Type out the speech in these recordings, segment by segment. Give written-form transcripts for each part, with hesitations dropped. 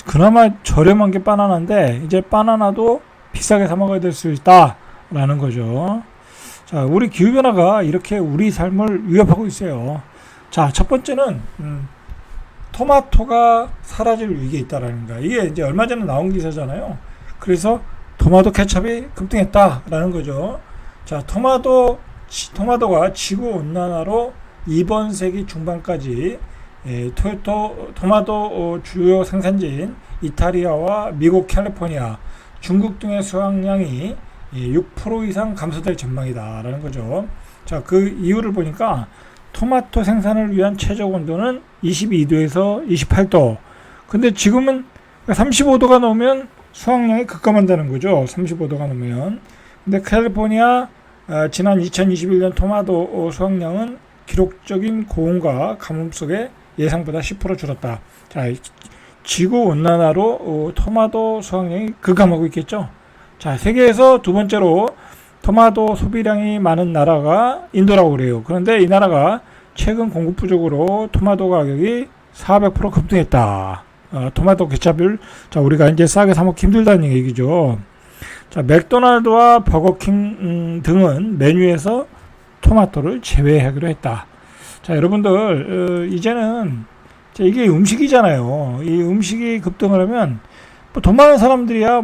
그나마 저렴한 게 바나나인데 이제 바나나도 비싸게 사 먹어야 될 수 있다라는 거죠. 자, 우리 기후변화가 이렇게 우리 삶을 위협하고 있어요. 자, 첫 번째는 토마토가 사라질 위기에 있다라는 거야. 이게 이제 얼마 전에 나온 기사잖아요. 그래서 토마토 케첩이 급등했다라는 거죠. 자, 토마토가 지구 온난화로 이번 세기 중반까지 토마토 주요 생산지인 이탈리아와 미국 캘리포니아, 중국 등의 수확량이 6% 이상 감소될 전망이다라는 거죠. 자, 그 이유를 보니까 토마토 생산을 위한 최저 온도는 22도에서 28도. 근데 지금은 35도가 넘으면 수확량이 급감한다는 거죠. 35도가 넘으면. 근데 캘리포니아 지난 2021년 토마토 수확량은 기록적인 고온과 가뭄 속에 예상보다 10% 줄었다. 자, 지구 온난화로 토마토 수확량이 급감하고 있겠죠. 자, 세계에서 두 번째로 토마토 소비량이 많은 나라가 인도라고 그래요. 그런데 이 나라가 최근 공급 부족으로 토마토 가격이 400% 급등했다. 토마토 케첩을 우리가 이제 싸게 사 먹기 힘들다는 얘기죠. 자, 맥도날드와 버거킹 등은 메뉴에서 토마토를 제외하기로 했다. 자, 여러분들 이제는 이게 음식이잖아요. 이 음식이 급등을 하면 돈 많은 사람들이야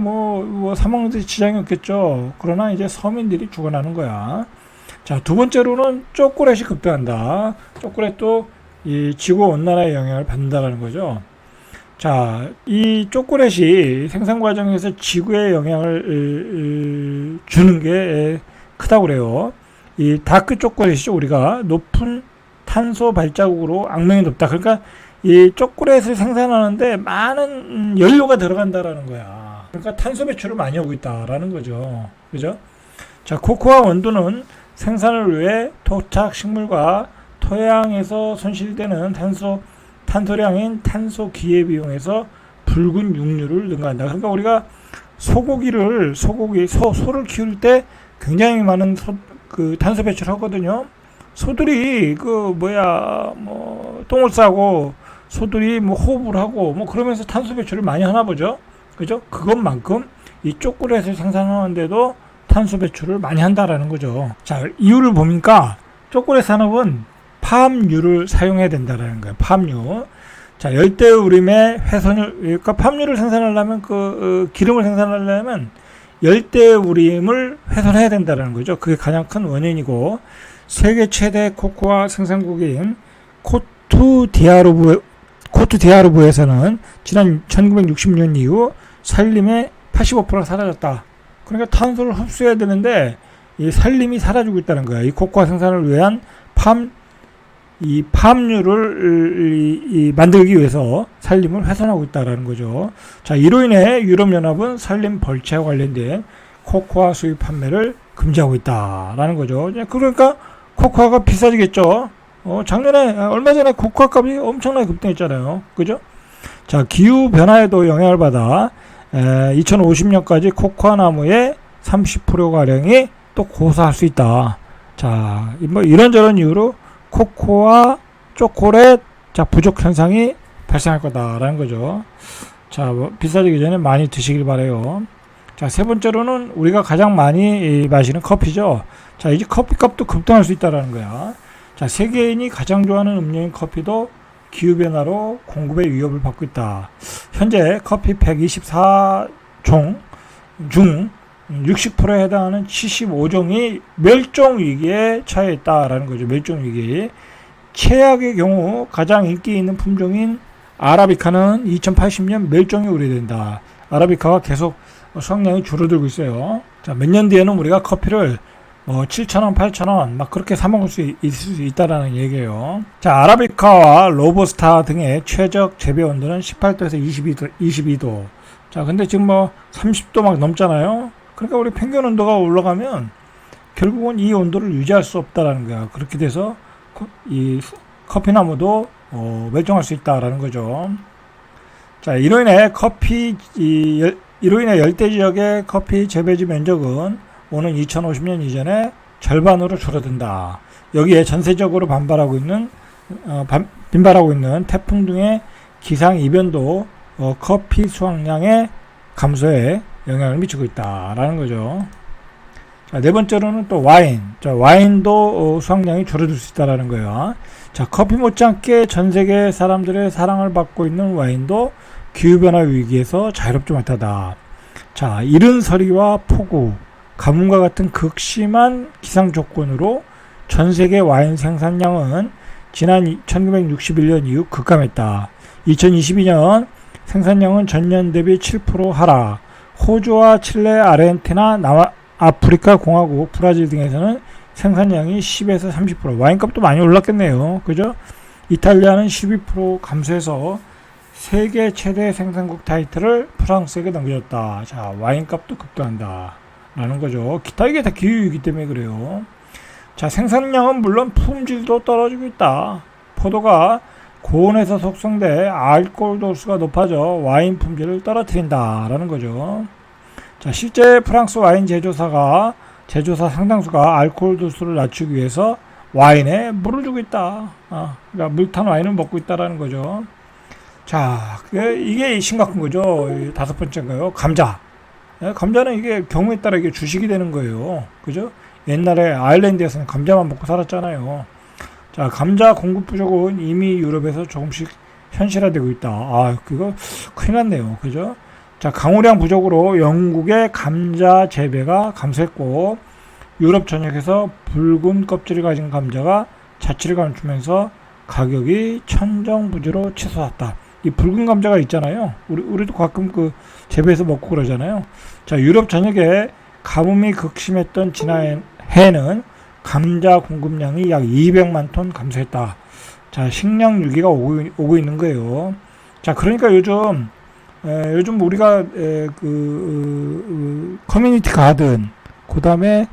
사 먹는 데 지장이 없겠죠. 그러나 이제 서민들이 죽어나는 거야. 자, 두 번째로는 초콜릿이 급등한다. 초콜릿도 이 지구 온난화의 영향을 받는다라는 거죠. 자, 이 초콜릿이 생산 과정에서 지구에 영향을 주는 게 크다고 그래요. 이 다크 초콜릿이죠. 우리가 높은 탄소 발자국으로 악명이 높다. 그러니까 이 초콜릿을 생산하는데 많은 연료가 들어간다라는 거야. 그러니까 탄소 배출을 많이 하고 있다라는 거죠. 그죠? 자, 코코아 원두는 생산을 위해 토착 식물과 토양에서 손실되는 탄소량인 탄소 기회비용에서 붉은 육류를 능가한다. 그러니까 우리가 소를 키울 때 굉장히 많은 탄소 배출을 하거든요. 소들이 똥을 싸고 소들이 호흡을 하고 그러면서 탄소 배출을 많이 하나 보죠. 그죠? 그것만큼 이 초콜릿을 생산하는데도 탄소 배출을 많이 한다라는 거죠. 자, 이유를 보니까 초콜릿 산업은 팜유를 사용해야 된다라는 거예요. 팜유. 자, 열대우림의 그러니까 팜유를 생산하려면 기름을 생산하려면 열대우림을 훼손해야 된다라는 거죠. 그게 가장 큰 원인이고, 세계 최대 코코아 생산국인 코트디아르부에서는 지난 1960년 이후 산림의 85%가 사라졌다. 그러니까 탄소를 흡수해야 되는데 이 산림이 사라지고 있다는 거야. 이 코코아 생산을 위한 팜유를 만들기 위해서 산림을 훼손하고 있다는 거죠. 자, 이로 인해 유럽연합은 산림 벌채와 관련된 코코아 수입 판매를 금지하고 있다라는 거죠. 그러니까 코코아가 비싸지겠죠. 얼마 전에 코코아 값이 엄청나게 급등했잖아요. 그죠? 자, 기후 변화에도 영향을 받아 2050년까지 코코아 나무의 30%가량이 또 고사할 수 있다. 자, 이런저런 이유로 코코아, 초콜릿, 부족 현상이 발생할 거다라는 거죠. 자, 비싸지기 전에 많이 드시길 바래요. 자, 세 번째로는 우리가 가장 많이 마시는 커피죠. 자, 이제 커피값도 급등할 수 있다라는 거야. 자, 세계인이 가장 좋아하는 음료인 커피도 기후변화로 공급의 위협을 받고 있다. 현재 커피 124종 중 60%에 해당하는 75종이 멸종위기에 처해 있다라는 거죠. 멸종위기. 최악의 경우 가장 인기 있는 품종인 아라비카는 2080년 멸종이 우려된다. 아라비카가 계속 수확량이 줄어들고 있어요. 자, 몇 년 뒤에는 우리가 커피를 7,000원, 8,000원 그렇게 사 먹을 수 있을 수 있다라는 얘기예요. 자, 아라비카와 로부스타 등의 최적 재배 온도는 18도에서 22도. 자, 근데 지금 30도 넘잖아요. 그러니까 우리 평균 온도가 올라가면 결국은 이 온도를 유지할 수 없다라는 거야. 그렇게 돼서 이 커피나무도 멸종할 수 있다라는 거죠. 자, 이로 인해 열대 지역의 커피 재배지 면적은 오는 2050년 이전에 절반으로 줄어든다. 여기에 전세적으로 빈발하고 있는 태풍 등의 기상 이변도 커피 수확량의 감소에 영향을 미치고 있다라는 거죠. 자, 네 번째로는 또 와인. 자, 와인도 수확량이 줄어들 수 있다라는 거예요. 자, 커피 못지않게 전 세계 사람들의 사랑을 받고 있는 와인도 기후변화 위기에서 자유롭지 못하다. 자, 이른 서리와 폭우, 가뭄과 같은 극심한 기상 조건으로 전 세계 와인 생산량은 지난 1961년 이후 급감했다. 2022년 생산량은 전년 대비 7% 하락. 호주와 칠레, 아르헨티나, 아프리카 공화국, 브라질 등에서는 생산량이 10에서 30%, 와인값도 많이 올랐겠네요. 그죠? 이탈리아는 12% 감소해서 세계 최대 생산국 타이틀을 프랑스에게 넘겨줬다. 자, 와인값도 급등한다 라는 거죠. 기타 이게 다 기후이기 때문에 그래요. 자, 생산량은 물론 품질도 떨어지고 있다. 포도가 고온에서 숙성돼 알코올 도수가 높아져 와인 품질을 떨어뜨린다 라는 거죠. 자, 실제 프랑스 와인 제조사 상당수가 알코올 도수를 낮추기 위해서 와인에 물을 주고 있다. 그러니까 물탄 와인을 먹고 있다라는 거죠. 자, 이게 심각한 거죠. 다섯 번째인가요? 감자. 감자는 이게 경우에 따라 이게 주식이 되는 거예요. 그죠? 옛날에 아일랜드에서는 감자만 먹고 살았잖아요. 자, 감자 공급 부족은 이미 유럽에서 조금씩 현실화되고 있다. 그거 큰일 났네요. 그죠? 자, 강우량 부족으로 영국의 감자 재배가 감소했고, 유럽 전역에서 붉은 껍질을 가진 감자가 자취를 감추면서 가격이 천정부지로 치솟았다. 이 붉은 감자가 있잖아요. 우리도 가끔 그 재배해서 먹고 그러잖아요. 자, 유럽 전역에 가뭄이 극심했던 지난 해는 감자 공급량이 약 200만 톤 감소했다. 자, 식량 위기가 오고 있는 거예요. 자, 그러니까 요즘 우리가 커뮤니티 가든, 그 다음에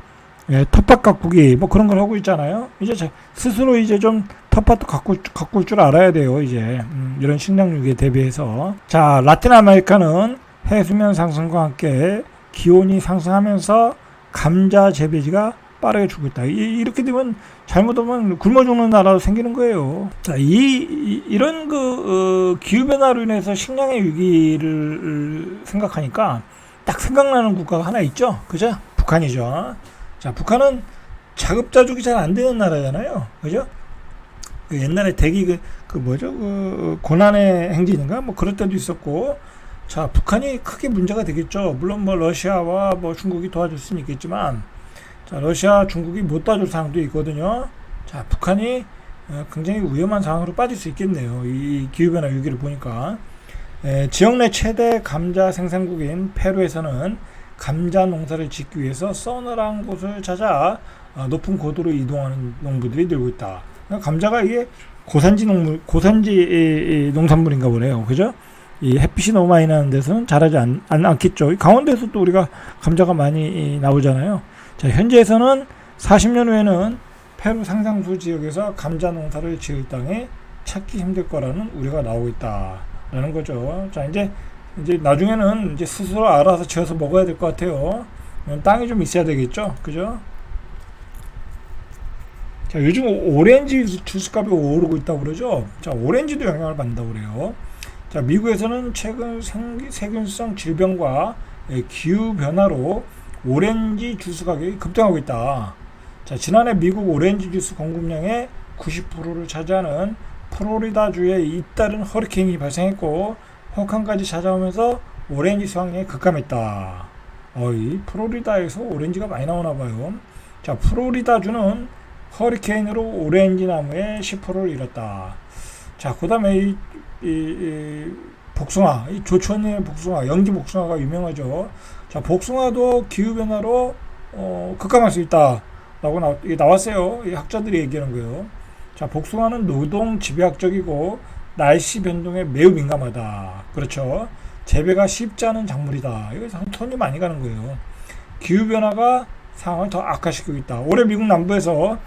텃밭 가꾸기 뭐 그런 걸 하고 있잖아요. 이제 스스로 이제 좀 텃밭도 가꿀 줄 알아야 돼요. 이제 이런 식량 위기에 대비해서. 자, 라틴 아메리카는 해수면 상승과 함께 기온이 상승하면서 감자 재배지가 빠르게 죽고 있다. 이렇게 되면 잘못하면 굶어 죽는 나라도 생기는 거예요. 자, 이런 기후변화로 인해서 식량의 위기를 생각하니까 딱 생각나는 국가가 하나 있죠. 그죠? 북한이죠. 자, 북한은 자급자족이 잘 안 되는 나라잖아요. 그죠? 옛날에 대기 고난의 행진인가? 뭐 그럴 때도 있었고. 자, 북한이 크게 문제가 되겠죠. 물론 뭐 러시아와 뭐 중국이 도와줄 수는 있겠지만, 자, 러시아, 중국이 못 도와줄 상황도 있거든요. 자, 북한이 굉장히 위험한 상황으로 빠질 수 있겠네요. 이 기후변화 위기를 보니까. 지역 내 최대 감자 생산국인 페루에서는 감자 농사를 짓기 위해서 서늘한 곳을 찾아 높은 고도로 이동하는 농부들이 늘고 있다. 감자가 이게 고산지 농산물인가 보네요. 그죠? 이 햇빛이 너무 많이 나는 데서는 자라지 않겠죠. 강원도에서 또 우리가 감자가 많이 나오잖아요. 자, 현재에서는 40년 후에는 페루 상당수 지역에서 감자 농사를 지을 땅에 찾기 힘들 거라는 우려가 나오고 있다라는 거죠. 자, 이제 나중에는 이제 스스로 알아서 지어서 먹어야 될 것 같아요. 땅이 좀 있어야 되겠죠. 그죠? 자, 요즘 오렌지 주스 값이 오르고 있다고 그러죠. 자, 오렌지도 영향을 받는다고 그래요. 자, 미국에서는 최근 세균성 질병과 기후 변화로 오렌지 주스 가격이 급등하고 있다. 자, 지난해 미국 오렌지 주스 공급량의 90%를 차지하는 플로리다주에 잇따른 허리케인이 발생했고, 혹한까지 찾아오면서 오렌지 수확량이 급감했다. 이 플로리다에서 오렌지가 많이 나오나 봐요. 자, 플로리다주는 허리케인으로 오렌지 나무의 10%를 잃었다. 자, 그 다음에 이 복숭아, 이 조천의 복숭아, 영지 복숭아가 유명하죠. 자, 복숭아도 기후변화로 급감할 수 있다라고 나왔어요. 이 학자들이 얘기하는 거예요. 자, 복숭아는 노동 집약적이고 날씨 변동에 매우 민감하다. 그렇죠. 재배가 쉽지 않은 작물이다. 이거 손이 많이 가는 거예요. 기후변화가 상황을 더 악화시키고 있다. 올해 미국 남부에서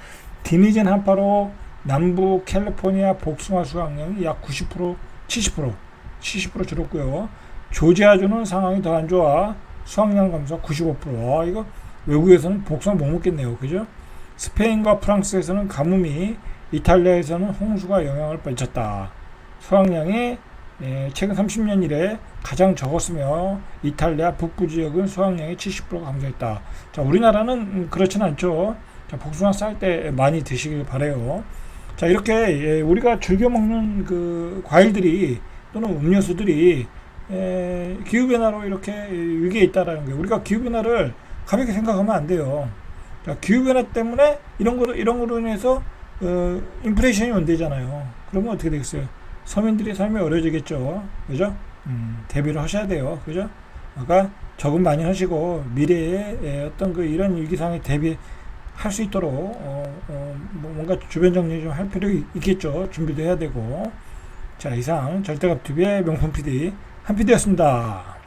디니젠 한파로 남부 캘리포니아 복숭아 수확량이 약 90%, 70% 줄었고요. 조지아주는 상황이 더 안 좋아 수확량 감소 95%. 이거 외국에서는 복숭아 못 먹겠네요. 그죠? 스페인과 프랑스에서는 가뭄이, 이탈리아에서는 홍수가 영향을 미쳤다. 수확량이 최근 30년 이래 가장 적었으며 이탈리아 북부 지역은 수확량의 70%가 감소했다. 자, 우리나라는 그렇진 않죠. 자, 복숭아 쌀 때 많이 드시길 바래요. 자, 이렇게 우리가 즐겨 먹는 그 과일들이 또는 음료수들이 기후변화로 이렇게 위기에 있다라는 게, 우리가 기후변화를 가볍게 생각하면 안 돼요. 자, 기후변화 때문에 이런 거로 인해서 인플레이션이 온대잖아요. 그러면 어떻게 되겠어요? 서민들의 삶이 어려워지겠죠. 그죠? 대비를 하셔야 돼요. 그죠? 아까 저금 많이 하시고 미래에 어떤 그 이런 위기상에 대비할 수 있도록 뭔가 주변 정리 좀 할 필요 있겠죠. 준비도 해야 되고. 자, 이상 절대값TV의 명품 PD 한 PD였습니다.